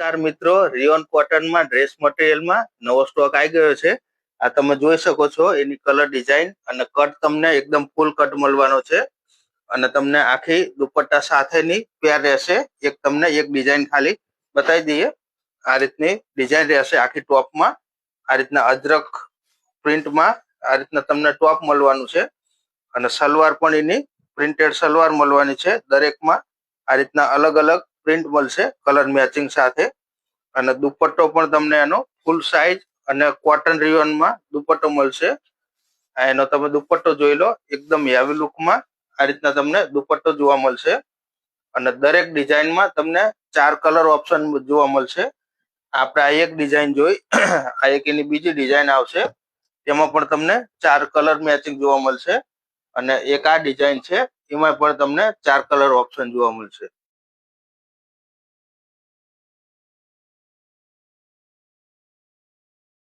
નમસ્કાર મિત્રો, rayon કોટનમાં dress મટીરિયલમાં નવો સ્ટોક આવી ગયો છે. આ તમે જોઈ શકો છો એની કલર ડિઝાઇન અને કટ તમને એકદમ ફૂલ કટ મળવાનો છે અને તમને આખી દુપટ્ટા સાથેની પેર રહેશે. એક તમને એક ડિઝાઇન ખાલી બતાવી દઈએ. આ રીતની ડિઝાઇન રહેશે આખી ટોપમાં. આ રીતના અજરક પ્રિન્ટમાં આ રીતના તમને ટોપ મળવાનું છે અને સલવાર પણ એની પ્રિન્ટેડ સલવાર મળવાની છે. દરેકમાં આ રીતના અલગ અલગ પ્રિન્ટ મળશે કલર મેચિંગ સાથે અને દુપટ્ટો પણ તમને એનો ફૂલ સાઇઝ અને કોટન રિયોનમાં દુપટ્ટો મળશે. એનો તમે દુપટ્ટો જોઈ લો, એકદમ હેવી લુકમાં આ રીતના તમને દુપટ્ટો જોવા મળશે અને દરેક ડિઝાઇનમાં તમને 4 કલર ઓપ્શન જોવા મળશે. આપણે આ એક ડિઝાઇન જોઈ, આ એક એની બીજી ડિઝાઇન આવશે, તેમાં પણ તમને 4 કલર મેચિંગ જોવા મળશે અને એક આ ડિઝાઇન છે, એમાં પણ તમને 4 કલર ઓપ્શન જોવા મળશે.